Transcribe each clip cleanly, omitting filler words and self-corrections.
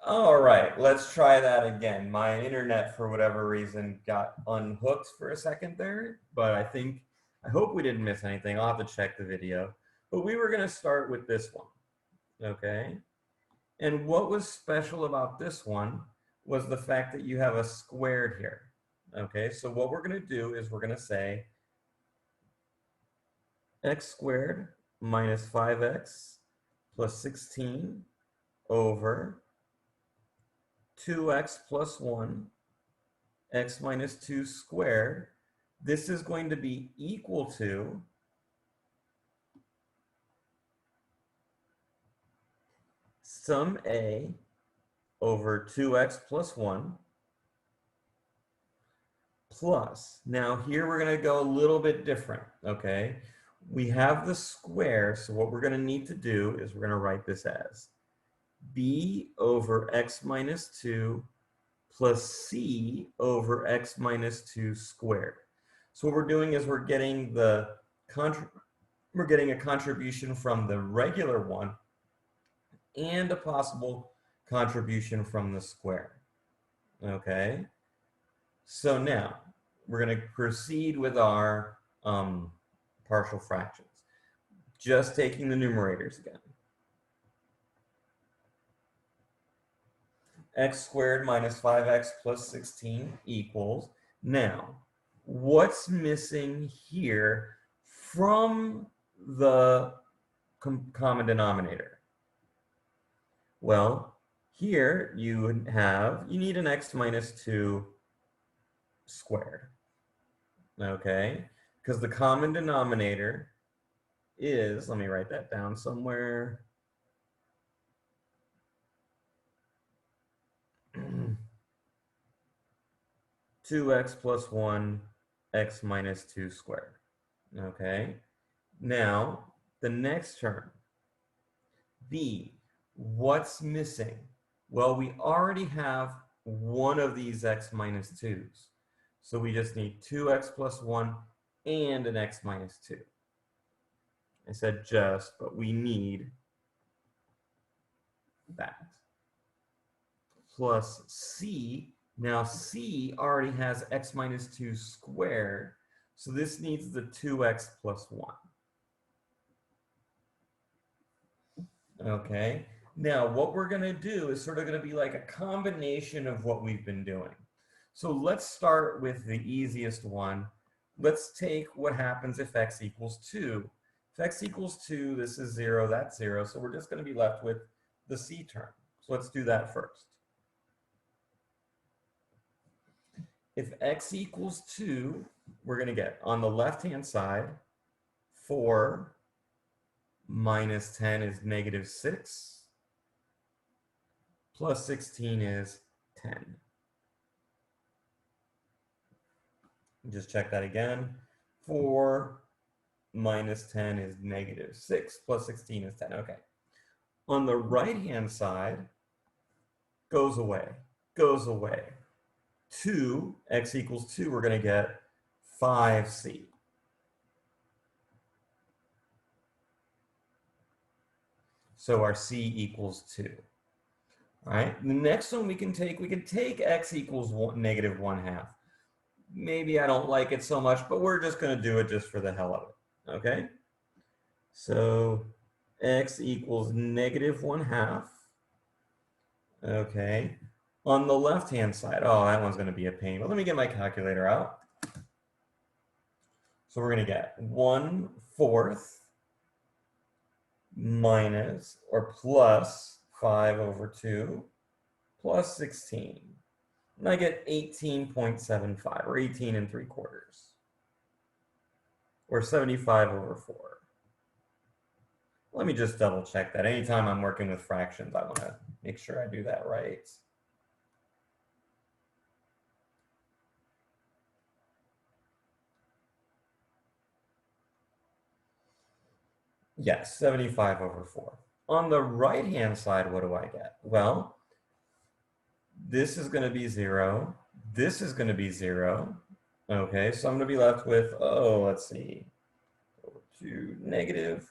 All right, let's try that again. My internet, for whatever reason, got unhooked for a second there, but I hope we didn't miss anything. I'll have to check the video. But we were going to start with this one, okay? And what was special about this one was the fact that you have a squared here, okay? So what we're going to do is we're going to say x squared minus 5x plus 16 over 2x plus 1, x minus 2 squared. This is going to be equal to sum a over 2x plus 1 plus, now here we're going to go a little bit different, okay? We have the square, so what we're going to need to do is we're going to write this as b over x minus 2 plus c over x minus 2 squared. So what we're doing is we're getting a contribution from the regular one and a possible contribution from the square. Okay? So now we're going to proceed with our partial fractions. Just taking the numerators again. X squared minus 5x plus 16 equals. Now, what's missing here from the common denominator? Well, here you need an x minus 2 squared, okay? Because the common denominator is, let me write that down somewhere. 2x plus 1, x minus 2 squared, okay? Now, the next term, b, what's missing? Well, we already have one of these x minus 2's. So we just need 2x plus 1 and an x minus 2. I said just, but we need that. Plus c. Now c already has x minus 2 squared, so this needs the 2x plus 1. Okay, now what we're going to do is sort of going to be like a combination of what we've been doing. So let's start with the easiest one. Let's take what happens if x equals 2. If x equals 2, this is 0, that's 0, so we're just going to be left with the c term. So let's do that first. If x equals 2, we're going to get, on the left-hand side, 4 minus 10 is negative 6, plus 16 is 10. Just check that again. 4 minus 10 is negative 6, plus 16 is 10. Okay. On the right-hand side, goes away, goes away. 2, x equals 2, we're going to get 5c. So our c equals 2. All right, the next one we can take x equals negative 1/2. Maybe I don't like it so much, but we're just going to do it just for the hell of it. Okay? So x equals negative 1/2. Okay. On the left-hand side, oh, that one's going to be a pain. But let me get my calculator out. So we're going to get 1/4 minus or plus 5 over 2 plus 16. And I get 18.75 or 18 3/4 or 75 over 4. Let me just double check that. Anytime I'm working with fractions, I want to make sure I do that right. Yes, 75 over 4. On the right-hand side, what do I get? Well, this is going to be 0. This is going to be 0. Okay, so I'm going to be left with, oh, let's see, over 2 negative.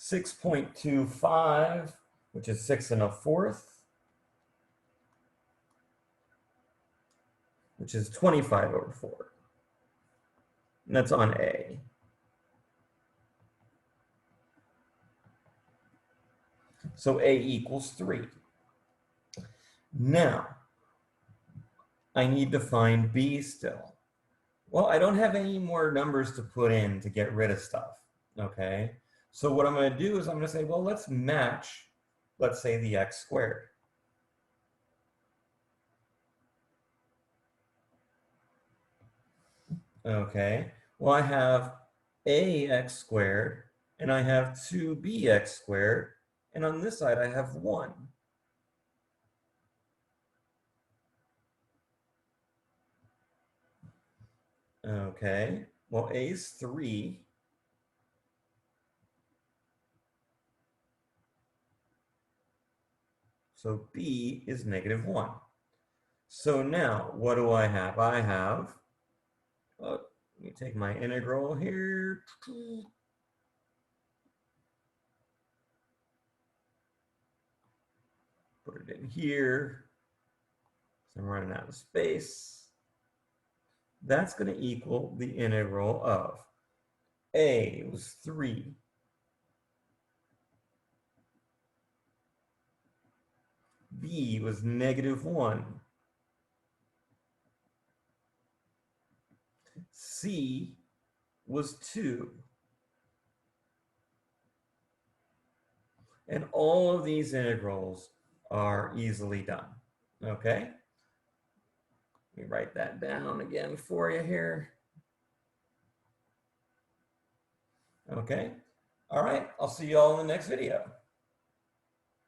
6.25, which is 6 1/4, which is 25/4. And that's on A. So A equals 3. Now, I need to find B still. Well, I don't have any more numbers to put in to get rid of stuff, okay? So what I'm going to do is I'm going to say, well, let's match, let's say, the x squared. Okay, well, I have ax squared, and I have 2bx squared, and on this side I have 1. Okay, well, a is 3. So b is -1. So now, what do I have? I have, let me take my integral here. Put it in here. So I'm running out of space. That's going to equal the integral of a was 3. B was -1. C was 2. And all of these integrals are easily done. Okay? Let me write that down again for you here. Okay? All right, I'll see you all in the next video.